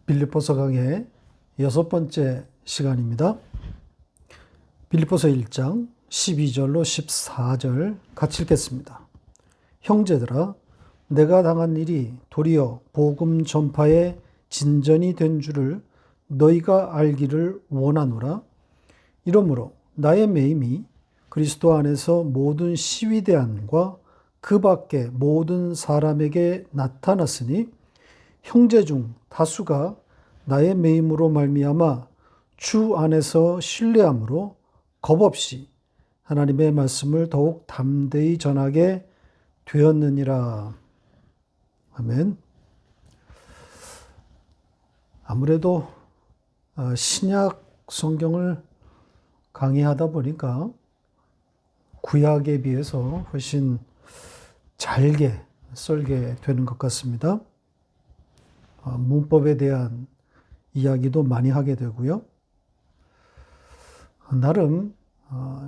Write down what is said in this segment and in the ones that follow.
빌립보서 강의 6번째 시간입니다. 빌립보서 1장 12절로 14절 같이 읽겠습니다. 형제들아, 내가 당한 일이 도리어 복음 전파의 진전이 된 줄을 너희가 알기를 원하노라. 이러므로 나의 매임이 그리스도 안에서 모든 시위대안과 그 밖에 모든 사람에게 나타났으니 형제 중 다수가 나의 매임으로 말미암아 주 안에서 신뢰함으로 겁없이 하나님의 말씀을 더욱 담대히 전하게 되었느니라. 아멘. 아무래도 신약 성경을 강의하다 보니까 구약에 비해서 훨씬 잘게 썰게 되는 것 같습니다. 문법에 대한 이야기도 많이 하게 되고요. 나름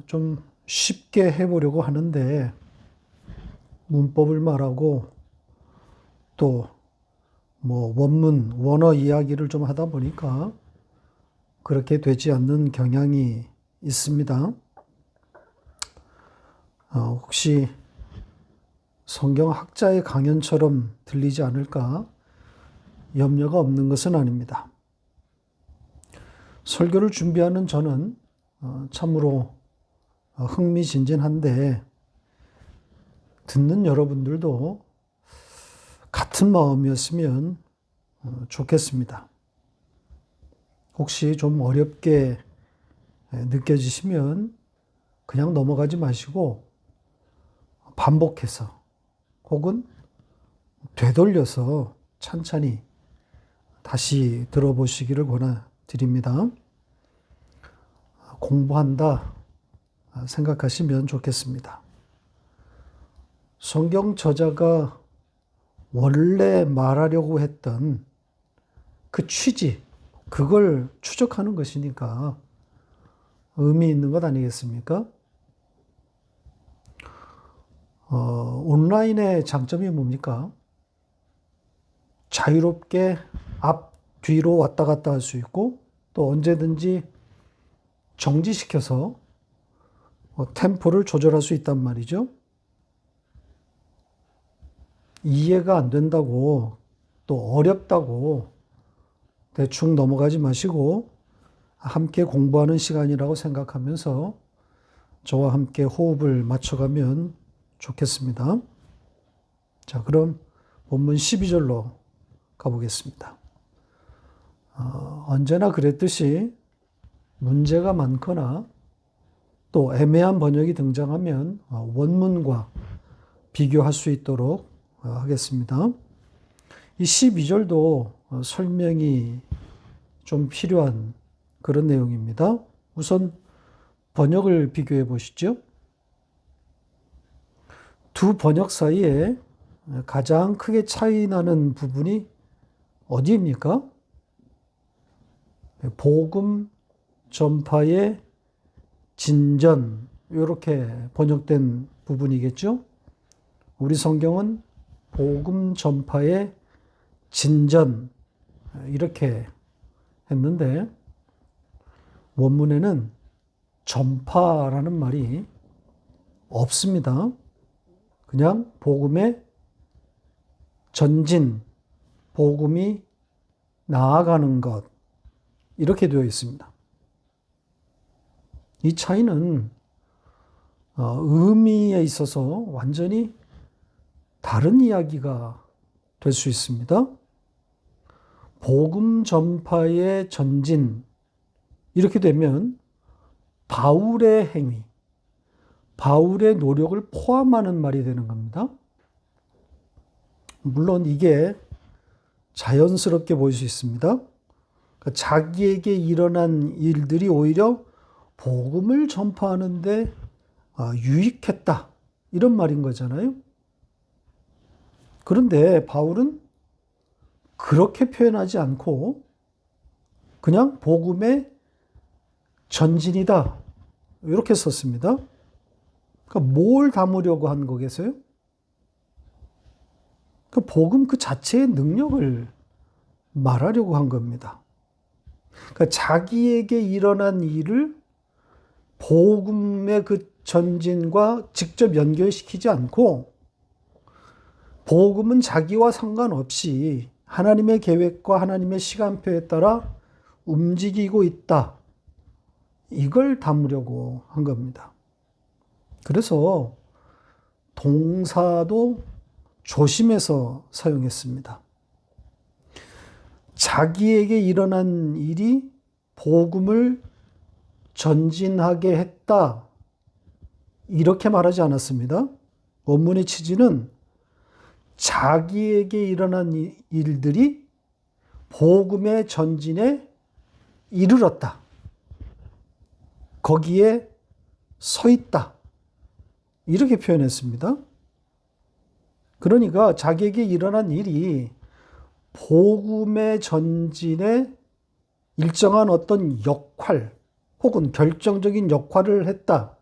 좀 쉽게 해보려고 하는데 문법을 말하고 또 원문, 원어 이야기를 좀 하다 보니까 그렇게 되지 않는 경향이 있습니다. 혹시 성경학자의 강연처럼 들리지 않을까 염려가 없는 것은 아닙니다. 설교를 준비하는 저는 참으로 흥미진진한데 듣는 여러분들도 같은 마음이었으면 좋겠습니다. 혹시 좀 어렵게 느껴지시면 그냥 넘어가지 마시고 반복해서 혹은 되돌려서 찬찬히 다시 들어보시기를 권해드립니다. 공부한다 생각하시면 좋겠습니다. 성경 저자가 원래 말하려고 했던 그 취지, 그걸 추적하는 것이니까 의미 있는 것 아니겠습니까? 온라인의 장점이 뭡니까? 자유롭게 앞, 뒤로 왔다 갔다 할 수 있고 또 언제든지 정지시켜서 템포를 조절할 수 있단 말이죠. 이해가 안 된다고 또 어렵다고 대충 넘어가지 마시고 함께 공부하는 시간이라고 생각하면서 저와 함께 호흡을 맞춰가면 좋겠습니다. 자, 그럼 본문 12절로 가보겠습니다. 언제나 그랬듯이 문제가 많거나 또 애매한 번역이 등장하면 원문과 비교할 수 있도록 하겠습니다. 이 12절도 설명이 좀 필요한 그런 내용입니다. 우선 번역을 비교해 보시죠. 두 번역 사이에 가장 크게 차이 나는 부분이 어디입니까? 복음 전파의 진전, 이렇게 번역된 부분이겠죠. 우리 성경은 복음 전파의 진전, 이렇게 했는데 원문에는 전파라는 말이 없습니다. 그냥 복음의 전진, 복음이 나아가는 것, 이렇게 되어 있습니다. 이 차이는 의미에 있어서 완전히 다른 이야기가 될 수 있습니다. 복음 전파의 전진, 이렇게 되면 바울의 행위, 바울의 노력을 포함하는 말이 되는 겁니다. 물론 이게 자연스럽게 보일 수 있습니다. 그러니까 자기에게 일어난 일들이 오히려 복음을 전파하는데 유익했다, 이런 말인 거잖아요. 그런데 바울은 그렇게 표현하지 않고 그냥 복음의 전진이다, 이렇게 썼습니다. 그러니까 뭘 담으려고 한 거겠어요? 그 복음 그 자체의 능력을 말하려고 한 겁니다. 그러니까 자기에게 일어난 일을 복음의 그 전진과 직접 연결시키지 않고 복음은 자기와 상관없이 하나님의 계획과 하나님의 시간표에 따라 움직이고 있다. 이걸 담으려고 한 겁니다. 그래서 동사도 조심해서 사용했습니다. 자기에게 일어난 일이 복음을 전진하게 했다. 이렇게 말하지 않았습니다. 원문의 취지는 자기에게 일어난 일들이 복음의 전진에 이르렀다. 거기에 서 있다. 이렇게 표현했습니다. 그러니까 자기에게 일어난 일이 복음의 전진에 일정한 어떤 역할 혹은 결정적인 역할을 했다.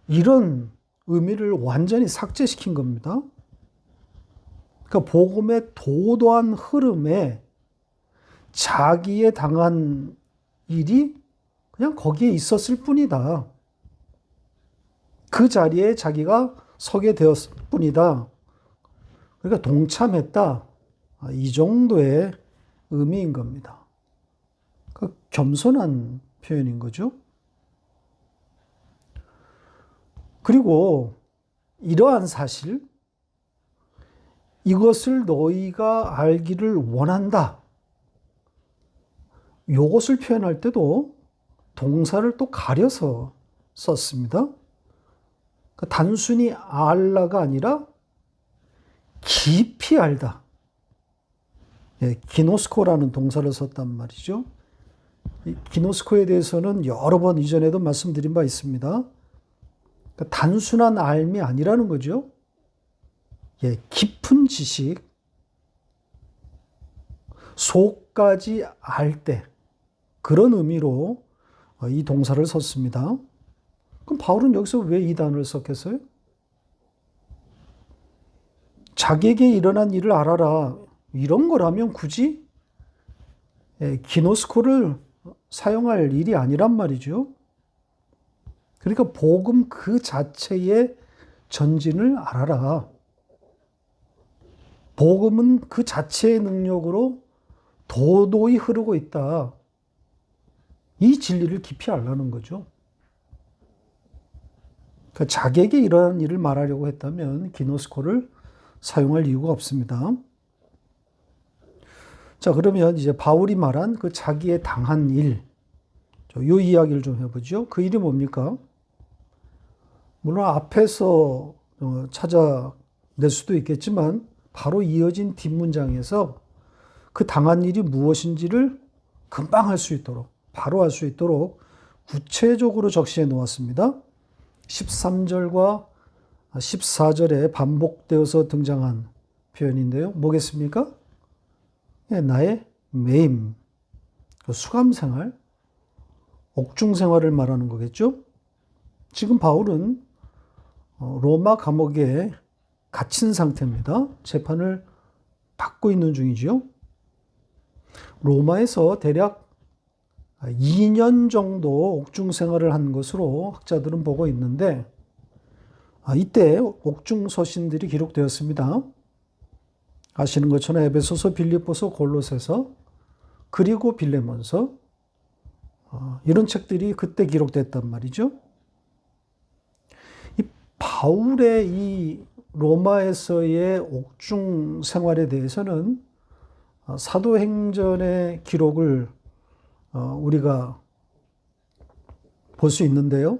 이런 의미를 완전히 삭제시킨 겁니다. 그러니까 복음의 도도한 흐름에 자기의 당한 일이 그냥 거기에 있었을 뿐이다. 그 자리에 자기가 서게 되었을 뿐이다. 그러니까 동참했다. 이 정도의 의미인 겁니다. 그러니까 겸손한 표현인 거죠. 그리고 이러한 사실, 이것을 너희가 알기를 원한다. 이것을 표현할 때도 동사를 또 가려서 썼습니다. 그러니까 단순히 알라가 아니라 깊이 알다. 기노스코라는 동사를 썼단 말이죠. 이 기노스코에 대해서는 여러 번 이전에도 말씀드린 바 있습니다. 그러니까 단순한 알미 아니라는 거죠. 깊은 지식, 속까지 알 때, 그런 의미로 이 동사를 썼습니다. 그럼 바울은 여기서 왜 이 단어를 썼겠어요? 자기에게 일어난 일을 알아라. 이런 거라면 굳이 기노스코를 사용할 일이 아니란 말이죠. 그러니까 복음 그 자체의 전진을 알아라. 복음은 그 자체의 능력으로 도도히 흐르고 있다. 이 진리를 깊이 알라는 거죠. 그러니까 자기에게 이러한 일을 말하려고 했다면 기노스코를 사용할 이유가 없습니다. 자, 그러면 이제 바울이 말한 그 자기의 당한 일, 이 이야기를 좀 해보죠. 그 일이 뭡니까? 물론 앞에서 찾아낼 수도 있겠지만 바로 이어진 뒷문장에서 그 당한 일이 무엇인지를 금방 할 수 있도록, 바로 할 수 있도록 구체적으로 적시해 놓았습니다. 13절과 14절에 반복되어서 등장한 표현인데요. 뭐겠습니까? 나의 매임, 수감 생활, 옥중 생활을 말하는 거겠죠? 지금 바울은 로마 감옥에 갇힌 상태입니다. 재판을 받고 있는 중이죠. 로마에서 대략 2년 정도 옥중 생활을 한 것으로 학자들은 보고 있는데, 이때 옥중 서신들이 기록되었습니다. 아시는 것처럼 에베소서, 빌립보서, 골로새서, 그리고 빌레몬서, 이런 책들이 그때 기록됐단 말이죠. 이 바울의 이 로마에서의 옥중 생활에 대해서는 사도행전의 기록을 우리가 볼 수 있는데요.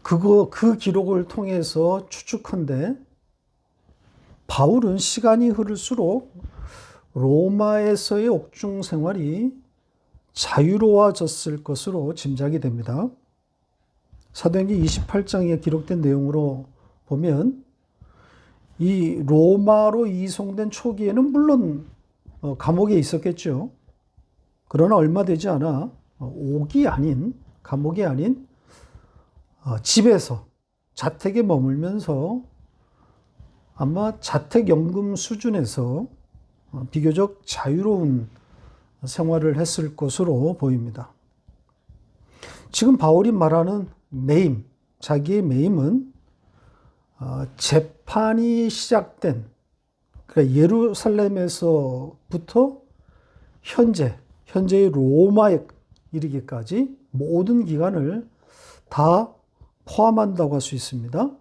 그 기록을 통해서 추측한데, 바울은 시간이 흐를수록 로마에서의 옥중 생활이 자유로워졌을 것으로 짐작이 됩니다. 사도행전 28장에 기록된 내용으로 보면 이 로마로 이송된 초기에는 물론 감옥에 있었겠죠. 그러나 얼마 되지 않아 옥이 아닌, 감옥이 아닌 집에서, 자택에 머물면서 아마 자택연금 수준에서 비교적 자유로운 생활을 했을 것으로 보입니다. 지금 바울이 말하는 매임, 자기의 매임은 재판이 시작된, 그러니까 예루살렘에서부터 현재의 로마에 이르기까지 모든 기간을 다 포함한다고 할 수 있습니다.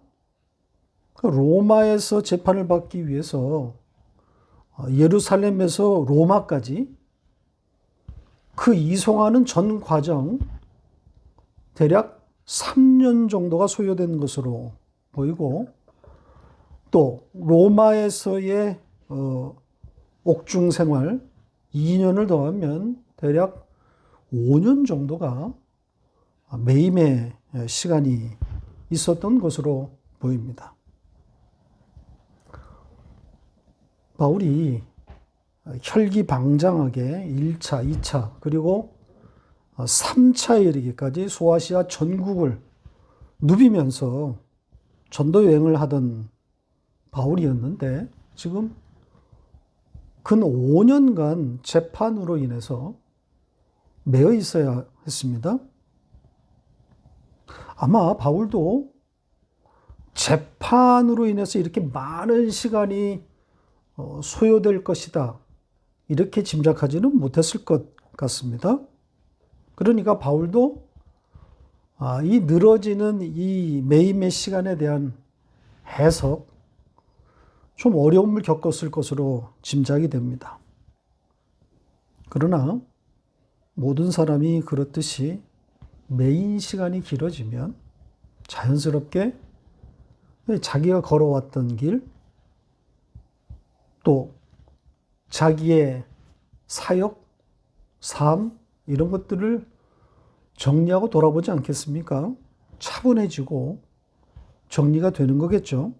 로마에서 재판을 받기 위해서 예루살렘에서 로마까지 그 이송하는 전 과정 대략 3년 정도가 소요된 것으로 보이고, 또 로마에서의 옥중 생활 2년을 더하면 대략 5년 정도가 매임의 시간이 있었던 것으로 보입니다. 바울이 혈기방장하게 1차, 2차, 그리고 3차에 이르기까지 소아시아 전국을 누비면서 전도 여행을 하던 바울이었는데, 지금 근 5년간 재판으로 인해서 매여 있어야 했습니다. 아마 바울도 재판으로 인해서 이렇게 많은 시간이 소요될 것이다, 이렇게 짐작하지는 못했을 것 같습니다. 그러니까 바울도 이 늘어지는 이 매임의 시간에 대한 해석, 좀 어려움을 겪었을 것으로 짐작이 됩니다. 그러나 모든 사람이 그렇듯이 매임 시간이 길어지면 자연스럽게 자기가 걸어왔던 길, 또 자기의 사역, 삶, 이런 것들을 정리하고 돌아보지 않겠습니까? 차분해지고 정리가 되는 거겠죠.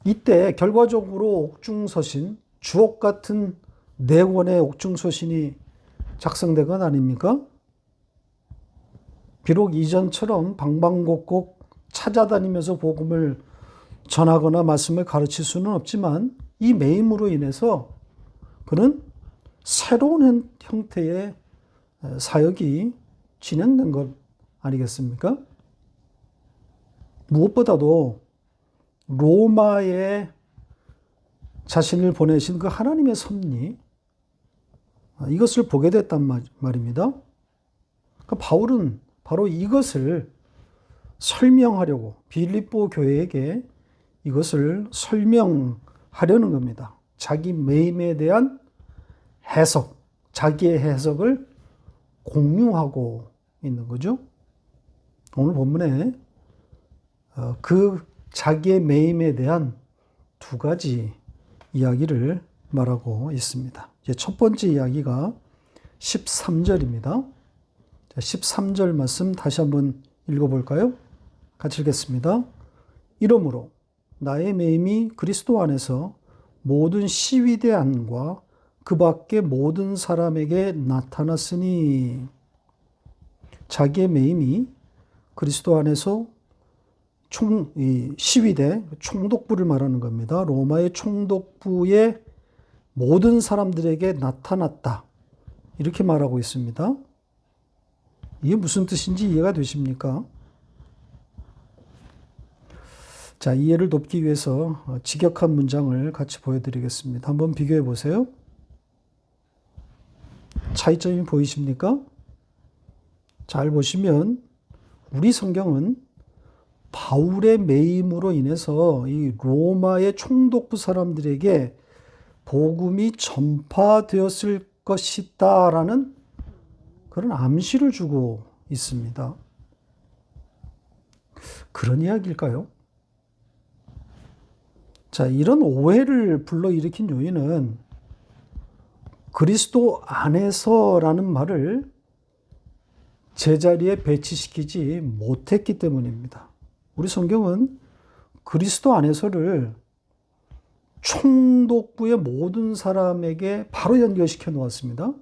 이때 결과적으로 옥중서신, 주옥 같은 4권의 옥중서신이 작성된 건 아닙니까? 비록 이전처럼 방방곡곡 찾아다니면서 복음을 전하거나 말씀을 가르칠 수는 없지만, 이 매임으로 인해서 그는 새로운 형태의 사역이 진행된 것 아니겠습니까? 무엇보다도 로마에 자신을 보내신 그 하나님의 섭리, 이것을 보게 됐단 말입니다. 그러니까 바울은 바로 이것을 설명하려고 빌립보 교회에게 이것을 설명하려는 겁니다. 자기 매임에 대한 해석, 자기의 해석을 공유하고 있는 거죠. 오늘 본문에 그 자기의 매임에 대한 2가지 이야기를 말하고 있습니다. 이제 첫 번째 이야기가 13절입니다. 13절 말씀 다시 한번 읽어볼까요? 같이 읽겠습니다. 이러므로 나의 매임이 그리스도 안에서 모든 시위대 안과 그 밖의 모든 사람에게 나타났으니, 자기의 매임이 그리스도 안에서 시위대, 총독부를 말하는 겁니다. 로마의 총독부의 모든 사람들에게 나타났다, 이렇게 말하고 있습니다. 이게 무슨 뜻인지 이해가 되십니까? 자, 이해를 돕기 위해서 직역한 문장을 같이 보여드리겠습니다. 한번 비교해 보세요. 차이점이 보이십니까? 잘 보시면 우리 성경은 바울의 매임으로 인해서 이 로마의 총독부 사람들에게 복음이 전파되었을 것이다라는 그런 암시를 주고 있습니다. 그런 이야기일까요? 자, 이런 오해를 불러일으킨 요인은 그리스도 안에서라는 말을 제자리에 배치시키지 못했기 때문입니다. 우리 성경은 그리스도 안에서를 총독부의 모든 사람에게 바로 연결시켜 놓았습니다.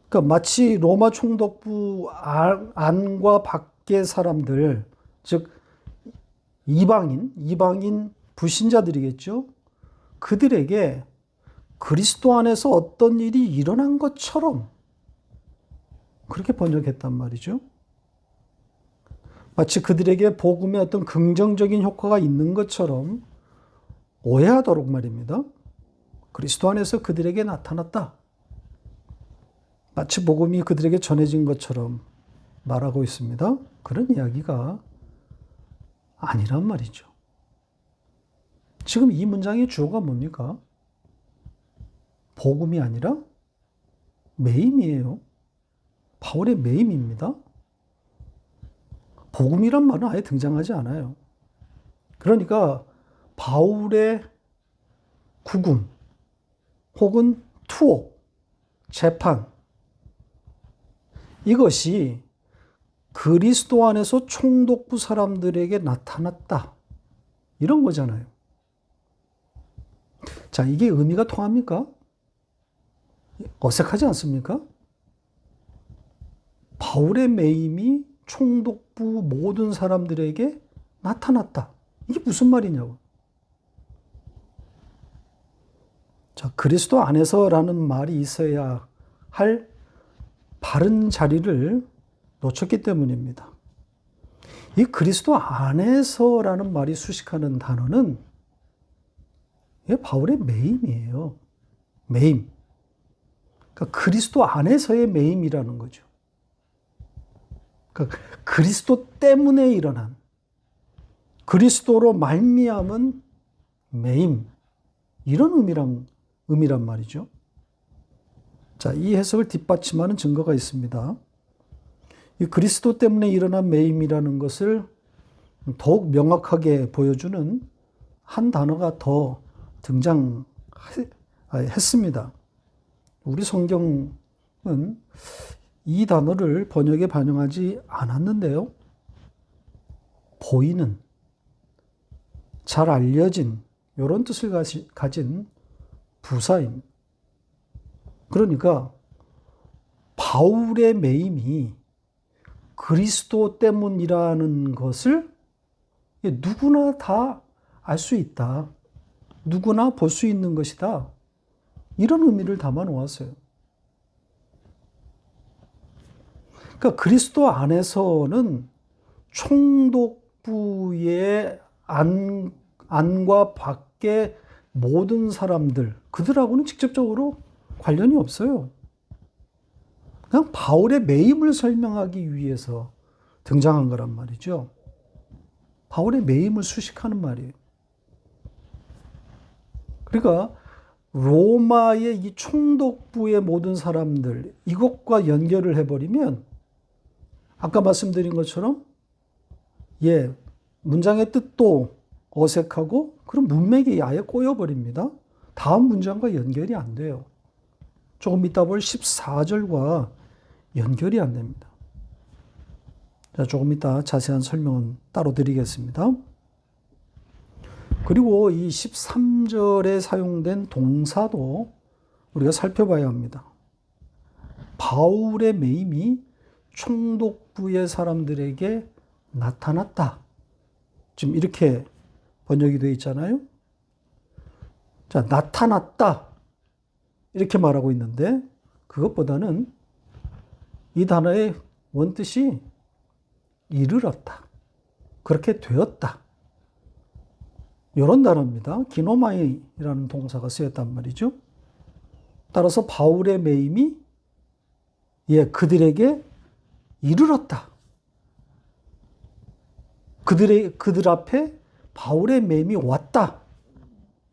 그러니까 마치 로마 총독부 안과 밖의 사람들, 즉 이방인 불신자들이겠죠. 그들에게 그리스도 안에서 어떤 일이 일어난 것처럼 그렇게 번역했단 말이죠. 마치 그들에게 복음의 어떤 긍정적인 효과가 있는 것처럼 오해하도록 말입니다. 그리스도 안에서 그들에게 나타났다. 마치 복음이 그들에게 전해진 것처럼 말하고 있습니다. 그런 이야기가 아니란 말이죠. 지금 이 문장의 주어가 뭡니까? 복음이 아니라 매임이에요. 바울의 매임입니다. 복음이란 말은 아예 등장하지 않아요. 그러니까 바울의 구금 혹은 투옥, 재판, 이것이 그리스도 안에서 총독부 사람들에게 나타났다. 이런 거잖아요. 자, 이게 의미가 통합니까? 어색하지 않습니까? 바울의 매임이 총독부 모든 사람들에게 나타났다. 이게 무슨 말이냐고. 자, 그리스도 안에서라는 말이 있어야 할 바른 자리를 놓쳤기 때문입니다. 이 그리스도 안에서라는 말이 수식하는 단어는 바울의 매임이에요. 매임. 그러니까 그리스도 안에서의 매임이라는 거죠. 그러니까 그리스도 때문에 일어난, 그리스도로 말미암은 매임, 이런 의미란 말이죠. 자, 이 해석을 뒷받침하는 증거가 있습니다. 이 그리스도 때문에 일어난 매임이라는 것을 더욱 명확하게 보여주는 한 단어가 더 등장했습니다. 우리 성경은 이 단어를 번역에 반영하지 않았는데요. 보이는, 잘 알려진 이런 뜻을 가진 부사입니다. 그러니까 바울의 매임이 그리스도 때문이라는 것을 누구나 다 알 수 있다. 누구나 볼 수 있는 것이다. 이런 의미를 담아 놓았어요. 그러니까 그리스도 안에서는 총독부의 안과 밖의 모든 사람들, 그들하고는 직접적으로 관련이 없어요. 그냥 바울의 매임을 설명하기 위해서 등장한 거란 말이죠. 바울의 매임을 수식하는 말이에요. 그러니까 로마의 이 총독부의 모든 사람들, 이것과 연결을 해버리면 아까 말씀드린 것처럼 문장의 뜻도 어색하고 그런 문맥이 아예 꼬여버립니다. 다음 문장과 연결이 안 돼요. 조금 이따 볼 14절과 연결이 안 됩니다. 자, 조금 이따 자세한 설명은 따로 드리겠습니다. 그리고 이 13절에 사용된 동사도 우리가 살펴봐야 합니다. 바울의 매임이 총독부의 사람들에게 나타났다. 지금 이렇게 번역이 되어 있잖아요. 자, 나타났다. 이렇게 말하고 있는데 그것보다는 이 단어의 원뜻이 이르렀다. 그렇게 되었다. 이런 단어입니다. 기노마이라는 동사가 쓰였단 말이죠. 따라서 바울의 매임이 그들에게 이르렀다. 그들 앞에 바울의 매임이 왔다.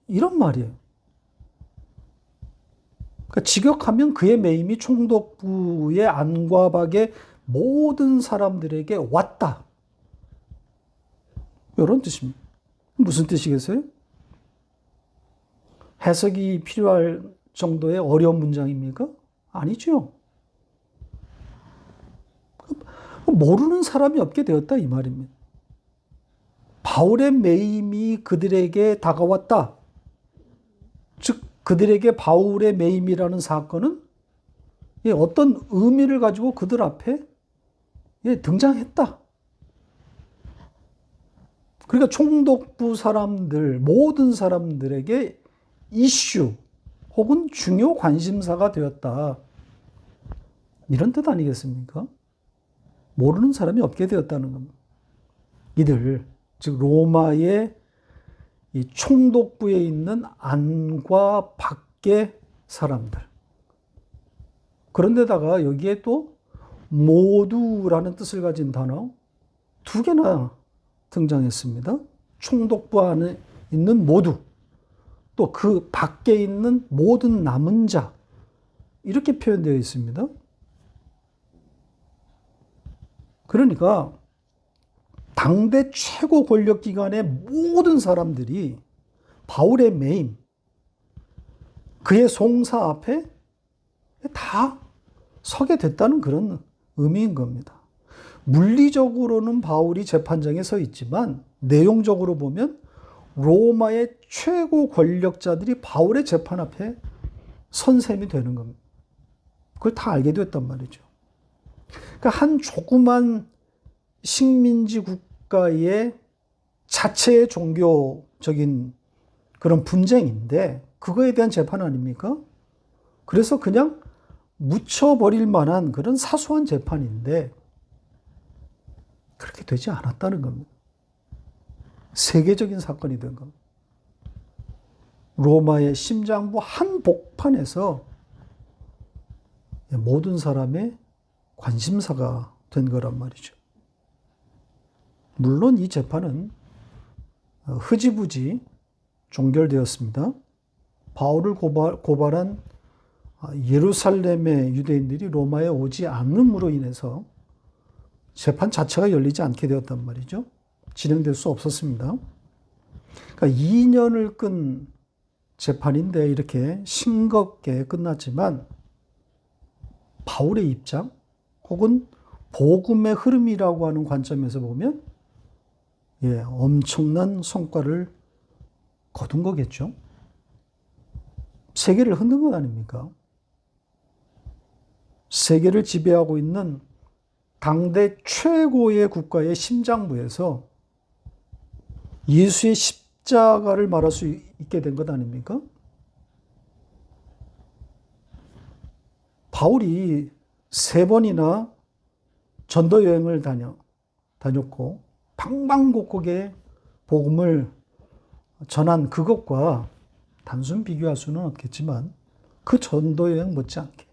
이런 말이에요. 그러니까 직역하면 그의 매임이 총독부의 안과 밖의 모든 사람들에게 왔다. 이런 뜻입니다. 무슨 뜻이겠어요? 해석이 필요할 정도의 어려운 문장입니까? 아니죠. 모르는 사람이 없게 되었다 이 말입니다. 바울의 매임이 그들에게 다가왔다. 즉 그들에게 바울의 매임이라는 사건은 어떤 의미를 가지고 그들 앞에 등장했다. 그러니까 총독부 사람들, 모든 사람들에게 이슈 혹은 중요 관심사가 되었다. 이런 뜻 아니겠습니까? 모르는 사람이 없게 되었다는 겁니다. 이들, 즉 로마의 이 총독부에 있는 안과 밖의 사람들. 그런데다가 여기에 또 모두라는 뜻을 가진 단어 두 개나 등장했습니다. 총독부 안에 있는 모두, 또 그 밖에 있는 모든 남은 자, 이렇게 표현되어 있습니다. 그러니까 당대 최고 권력기관의 모든 사람들이 바울의 매임, 그의 송사 앞에 다 서게 됐다는 그런 의미인 겁니다. 물리적으로는 바울이 재판장에 서 있지만 내용적으로 보면 로마의 최고 권력자들이 바울의 재판 앞에 선 셈이 되는 겁니다. 그걸 다 알게 됐단 말이죠. 그러니까 한 조그만 식민지 국가의 자체의 종교적인 그런 분쟁인데 그거에 대한 재판 아닙니까? 그래서 그냥 묻혀버릴 만한 그런 사소한 재판인데 그렇게 되지 않았다는 겁니다. 세계적인 사건이 된 겁니다. 로마의 심장부 한복판에서 모든 사람의 관심사가 된 거란 말이죠. 물론 이 재판은 흐지부지 종결되었습니다. 바울을 고발한 예루살렘의 유대인들이 로마에 오지 않음으로 인해서 재판 자체가 열리지 않게 되었단 말이죠. 진행될 수 없었습니다. 그러니까 2년을 끈 재판인데 이렇게 싱겁게 끝났지만 바울의 입장 혹은 복음의 흐름이라고 하는 관점에서 보면 엄청난 성과를 거둔 거겠죠. 세계를 흔든 건 아닙니까? 세계를 지배하고 있는 당대 최고의 국가의 심장부에서 예수의 십자가를 말할 수 있게 된 것 아닙니까? 바울이 3번이나 전도 여행을 다녔고 방방곡곡에 복음을 전한 그것과 단순 비교할 수는 없겠지만 그 전도 여행 못지않게,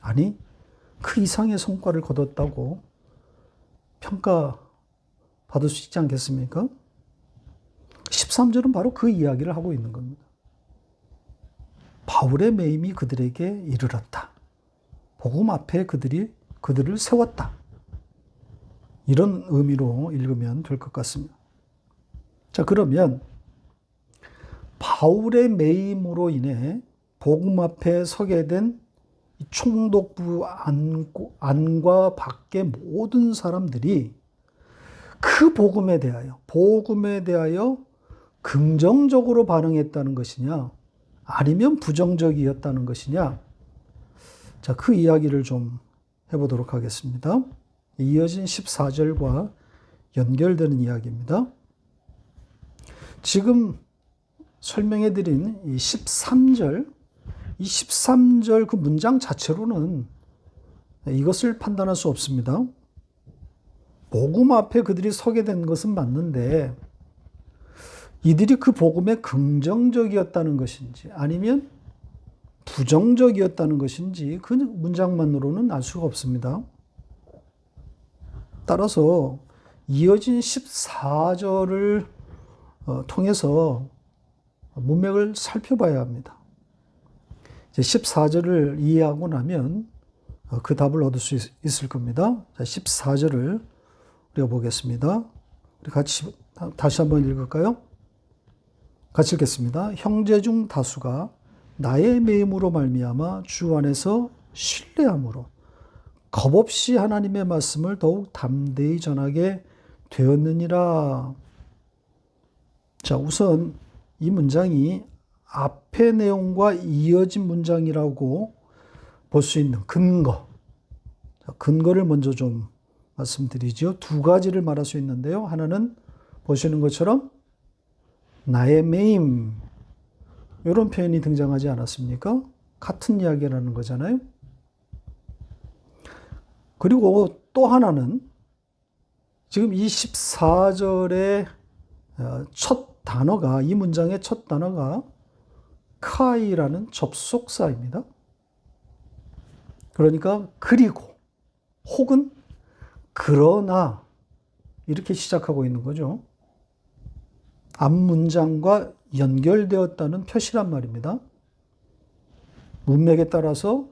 아니 그 이상의 성과를 거뒀다고 평가받을 수 있지 않겠습니까? 13절은 바로 그 이야기를 하고 있는 겁니다. 바울의 매임이 그들에게 이르렀다. 복음 앞에 그들을 세웠다. 이런 의미로 읽으면 될 것 같습니다. 자, 그러면 바울의 매임으로 인해 복음 앞에 서게 된 총독부 안과 밖의 모든 사람들이 그 복음에 대하여 긍정적으로 반응했다는 것이냐, 아니면 부정적이었다는 것이냐. 자, 그 이야기를 좀 해보도록 하겠습니다. 이어진 14절과 연결되는 이야기입니다. 지금 설명해드린 이 13절, 이 13절 그 문장 자체로는 이것을 판단할 수 없습니다. 복음 앞에 그들이 서게 된 것은 맞는데 이들이 그 복음에 긍정적이었다는 것인지 아니면 부정적이었다는 것인지 그 문장만으로는 알 수가 없습니다. 따라서 이어진 14절을 통해서 문맥을 살펴봐야 합니다. 이제 14절을 이해하고 나면 그 답을 얻을 수 있을 겁니다. 자, 14절을 우리가 보겠습니다. 우리 같이 다시 한번 읽을까요? 같이 읽겠습니다. 형제 중 다수가 나의 매임으로 말미암아 주 안에서 신뢰함으로 겁없이 하나님의 말씀을 더욱 담대히 전하게 되었느니라. 자, 우선 이 문장이 앞의 내용과 이어진 문장이라고 볼 수 있는 근거. 자, 근거를 먼저 좀 말씀드리죠. 두 가지를 말할 수 있는데요. 하나는 보시는 것처럼 나의 매임 이런 표현이 등장하지 않았습니까? 같은 이야기라는 거잖아요. 그리고 또 하나는 지금 이 14절의 첫 단어가, 이 문장의 첫 단어가 카이라는 접속사입니다. 그러니까 그리고 혹은 그러나 이렇게 시작하고 있는 거죠. 앞 문장과 연결되었다는 표시란 말입니다. 문맥에 따라서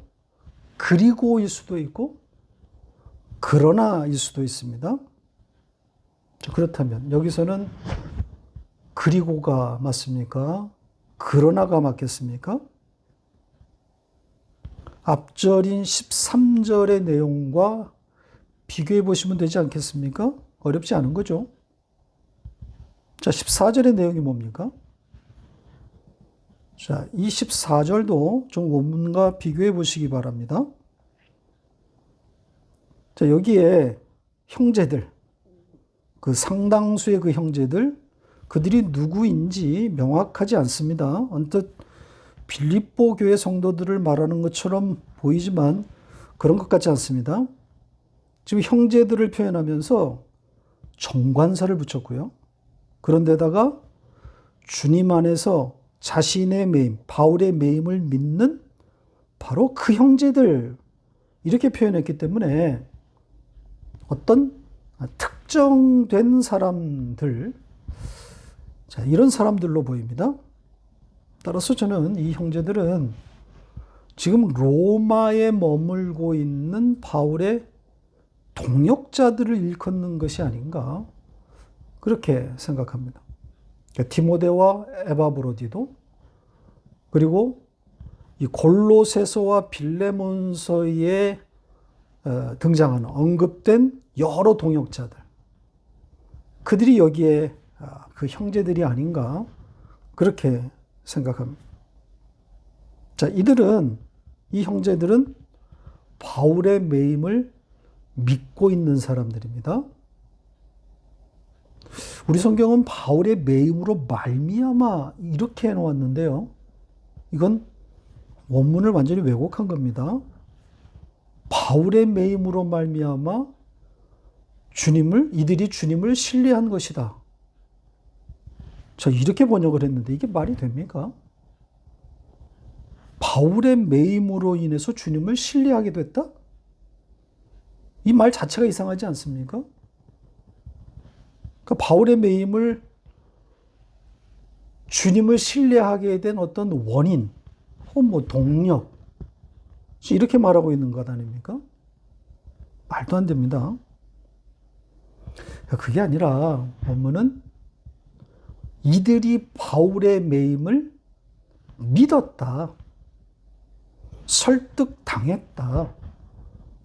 그리고일 수도 있고 그러나일 수도 있습니다. 그렇다면 여기서는 그리고가 맞습니까? 그러나가 맞겠습니까? 앞절인 13절의 내용과 비교해 보시면 되지 않겠습니까? 어렵지 않은 거죠. 자, 14절의 내용이 뭡니까? 자, 이 14절도 좀 원문과 비교해 보시기 바랍니다. 자, 여기에 형제들, 그 상당수의 그 형제들, 그들이 누구인지 명확하지 않습니다. 언뜻 빌립보 교회 성도들을 말하는 것처럼 보이지만 그런 것 같지 않습니다. 지금 형제들을 표현하면서 정관사를 붙였고요. 그런데다가 주님 안에서 자신의 매임, 바울의 매임을 믿는 바로 그 형제들 이렇게 표현했기 때문에 어떤 특정된 사람들, 자, 이런 사람들로 보입니다. 따라서 저는 이 형제들은 지금 로마에 머물고 있는 바울의 동역자들을 일컫는 것이 아닌가 그렇게 생각합니다. 디모데와 에바브로디도 그리고 이 골로새서와 빌레몬서에 등장하는 언급된 여러 동역자들 그들이 여기에 그 형제들이 아닌가 그렇게 생각합니다. 자, 이 형제들은 바울의 매임을 믿고 있는 사람들입니다. 우리 성경은 바울의 매임으로 말미암아 이렇게 해놓았는데요. 이건 원문을 완전히 왜곡한 겁니다. 바울의 매임으로 말미암아 이들이 주님을 신뢰한 것이다. 자, 이렇게 번역을 했는데 이게 말이 됩니까? 바울의 매임으로 인해서 주님을 신뢰하게 됐다? 이 말 자체가 이상하지 않습니까? 그러니까 바울의 매임을 주님을 신뢰하게 된 어떤 원인, 혹은 뭐 동력, 이렇게 말하고 있는 것 아닙니까? 말도 안 됩니다. 그게 아니라 본문은 이들이 바울의 매임을 믿었다. 설득당했다.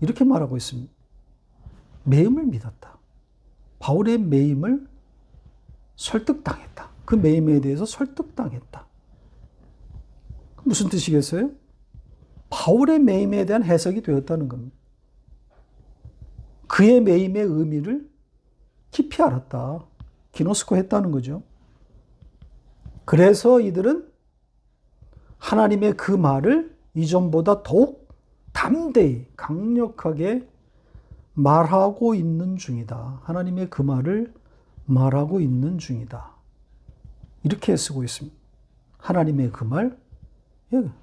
이렇게 말하고 있습니다. 매임을 믿었다. 바울의 매임을 설득당했다. 그 매임에 대해서 설득당했다. 무슨 뜻이겠어요? 바울의 매임에 대한 해석이 되었다는 겁니다. 그의 매임의 의미를 깊이 알았다. 기노스코 했다는 거죠. 그래서 이들은 하나님의 그 말을 이전보다 더욱 담대히 강력하게 말하고 있는 중이다. 하나님의 그 말을 말하고 있는 중이다. 이렇게 쓰고 있습니다. 하나님의 그 말,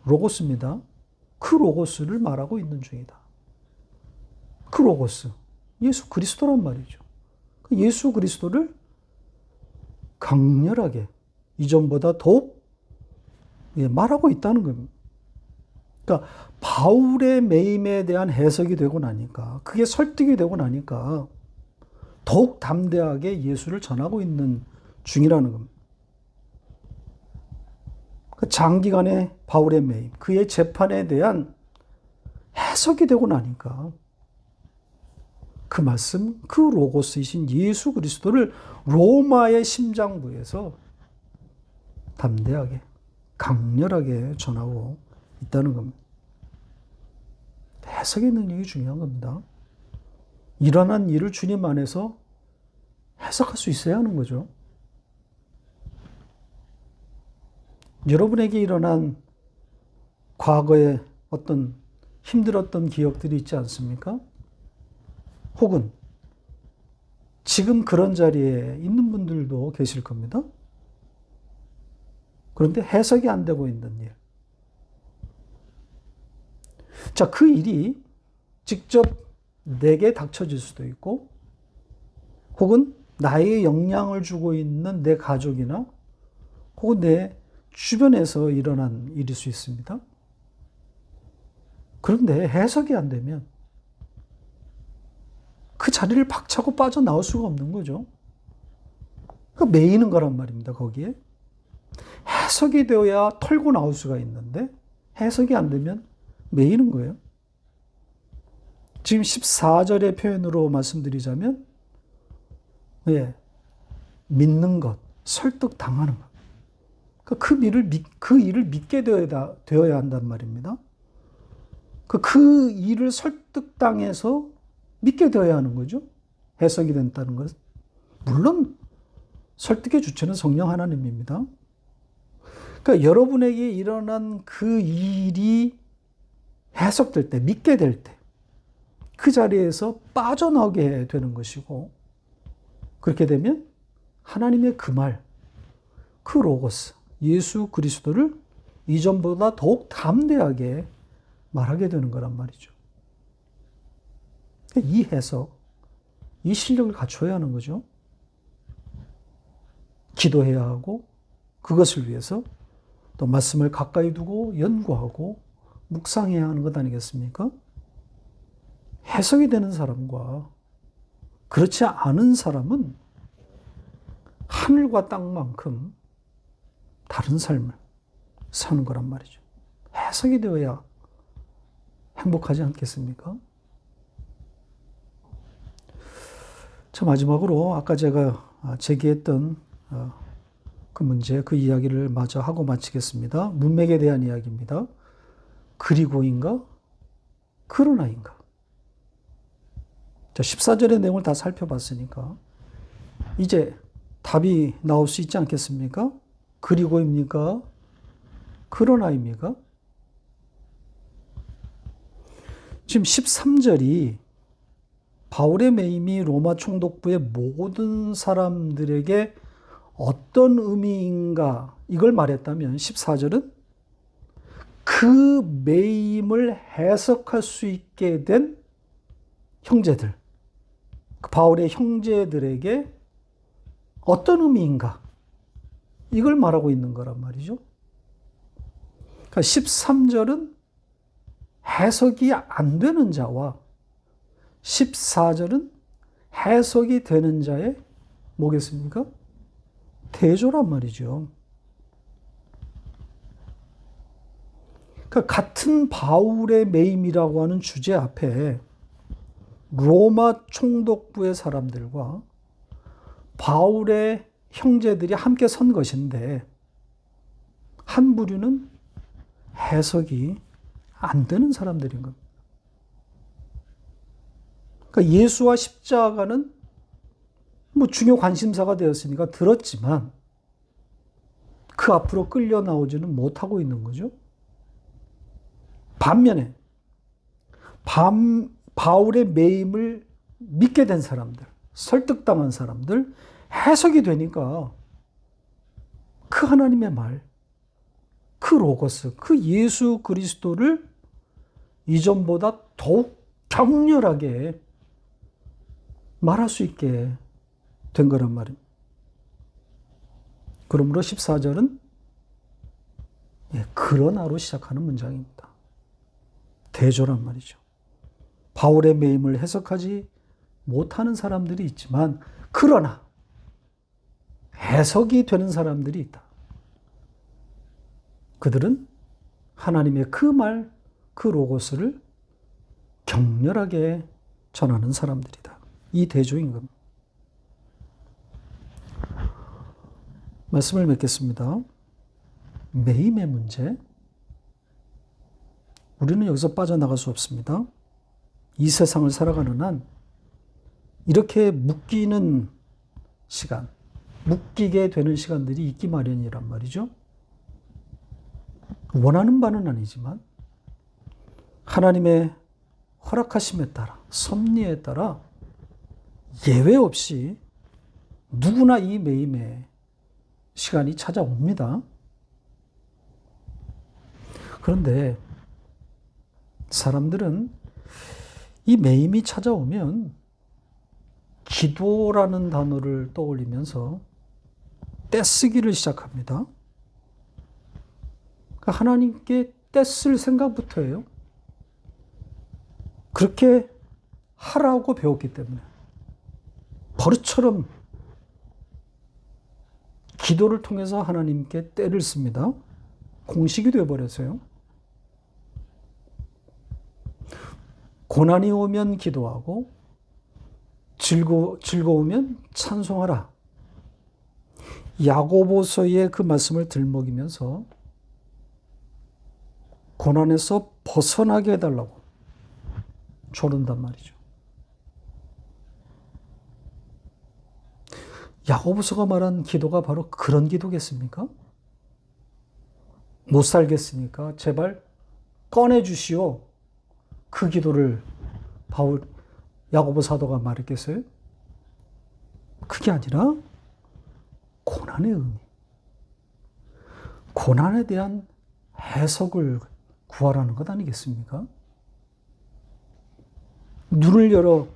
로고스입니다. 그 로고스를 말하고 있는 중이다. 그 로고스, 예수 그리스도란 말이죠. 예수 그리스도를 강렬하게 이전보다 더욱 말하고 있다는 겁니다. 그러니까 바울의 매임에 대한 해석이 되고 나니까 그게 설득이 되고 나니까 더욱 담대하게 예수를 전하고 있는 중이라는 겁니다. 장기간의 바울의 매임, 그의 재판에 대한 해석이 되고 나니까 그 말씀, 그 로고스이신 예수 그리스도를 로마의 심장부에서 담대하게, 강렬하게 전하고 있다는 겁니다. 해석의 능력이 중요한 겁니다. 일어난 일을 주님 안에서 해석할 수 있어야 하는 거죠. 여러분에게 일어난 과거에 어떤 힘들었던 기억들이 있지 않습니까? 혹은 지금 그런 자리에 있는 분들도 계실 겁니다. 그런데 해석이 안 되고 있는 일. 자, 그 일이 직접 내게 닥쳐질 수도 있고, 혹은 나에게 영향을 주고 있는 내 가족이나, 혹은 내 주변에서 일어난 일일 수 있습니다. 그런데 해석이 안 되면 그 자리를 박차고 빠져나올 수가 없는 거죠. 그러니까 매이는 거란 말입니다, 거기에. 해석이 되어야 털고 나올 수가 있는데 해석이 안 되면 매이는 거예요. 지금 14절의 표현으로 말씀드리자면, 믿는 것, 설득당하는 것. 그 일을 믿게 되어야 한단 말입니다. 그 일을 설득당해서 믿게 되어야 하는 거죠. 해석이 된다는 것은. 물론 설득의 주체는 성령 하나님입니다. 그러니까 여러분에게 일어난 그 일이 해석될 때, 믿게 될 때, 그 자리에서 빠져나오게 되는 것이고, 그렇게 되면 하나님의 그 말, 그 로고스, 예수 그리스도를 이전보다 더욱 담대하게 말하게 되는 거란 말이죠. 이 해석, 이 실력을 갖춰야 하는 거죠. 기도해야 하고, 그것을 위해서 또 말씀을 가까이 두고 연구하고 묵상해야 하는 것 아니겠습니까? 해석이 되는 사람과 그렇지 않은 사람은 하늘과 땅만큼 다른 삶을 사는 거란 말이죠. 해석이 되어야 행복하지 않겠습니까? 자, 마지막으로 아까 제가 제기했던 그 문제, 그 이야기를 마저 하고 마치겠습니다. 문맥에 대한 이야기입니다. 그리고인가? 그러나인가? 자, 14절의 내용을 다 살펴봤으니까 이제 답이 나올 수 있지 않겠습니까? 그리고입니까? 그러나입니까? 지금 13절이 바울의 매임이 로마 총독부의 모든 사람들에게 어떤 의미인가 이걸 말했다면 14절은 그 매임을 해석할 수 있게 된 형제들, 바울의 형제들에게 어떤 의미인가 이걸 말하고 있는 거란 말이죠. 그러니까 13절은 해석이 안 되는 자와 14절은 해석이 되는 자의 뭐겠습니까? 대조란 말이죠. 그러니까 같은 바울의 매임이라고 하는 주제 앞에 로마 총독부의 사람들과 바울의 형제들이 함께 선 것인데 한 부류는 해석이 안 되는 사람들인 겁니다. 그러니까 예수와 십자가는 뭐 중요 관심사가 되었으니까 들었지만 그 앞으로 끌려 나오지는 못하고 있는 거죠. 반면에 바울의 매임을 믿게 된 사람들, 설득당한 사람들, 해석이 되니까 그 하나님의 말, 그 로고스, 그 예수 그리스도를 이전보다 더욱 격렬하게 말할 수 있게 된 거란 말입니다. 그러므로 14절은 그러나로 시작하는 문장입니다. 대조란 말이죠. 바울의 매임을 해석하지 못하는 사람들이 있지만 그러나 해석이 되는 사람들이 있다. 그들은 하나님의 그 말, 그 로고스를 격렬하게 전하는 사람들이다. 이 대조인 겁니다. 말씀을 맺겠습니다. 매임의 문제. 우리는 여기서 빠져나갈 수 없습니다. 이 세상을 살아가는 한 이렇게 묶이는 시간, 묶이게 되는 시간들이 있기 마련이란 말이죠. 원하는 바는 아니지만 하나님의 허락하심에 따라, 섭리에 따라 예외 없이 누구나 이 매임의 시간이 찾아옵니다. 그런데 사람들은 이 매임이 찾아오면 기도라는 단어를 떠올리면서 떼쓰기를 시작합니다. 그러니까 하나님께 떼쓸 생각부터 해요. 그렇게 하라고 배웠기 때문에 버릇처럼 기도를 통해서 하나님께 떼를 씁니다. 공식이 되어버렸어요. 고난이 오면 기도하고 즐거우면 찬송하라. 야고보서의 그 말씀을 들먹이면서 고난에서 벗어나게 해달라고 조른단 말이죠. 야고보서가 말한 기도가 바로 그런 기도겠습니까? 못 살겠으니까 제발 꺼내주시오. 그 기도를 야고보 사도가 말했겠어요? 그게 아니라 고난의 의미, 고난에 대한 해석을 구하라는 것 아니겠습니까? 눈을 열어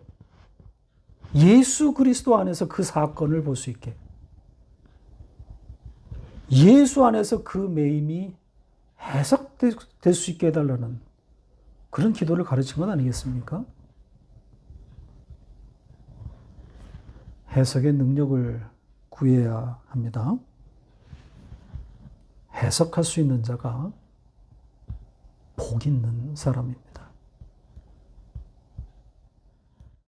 예수 그리스도 안에서 그 사건을 볼 수 있게, 예수 안에서 그 매임이 해석될 수 있게 해달라는 그런 기도를 가르친 것 아니겠습니까? 해석의 능력을 구해야 합니다. 해석할 수 있는 자가 복 있는 사람입니다.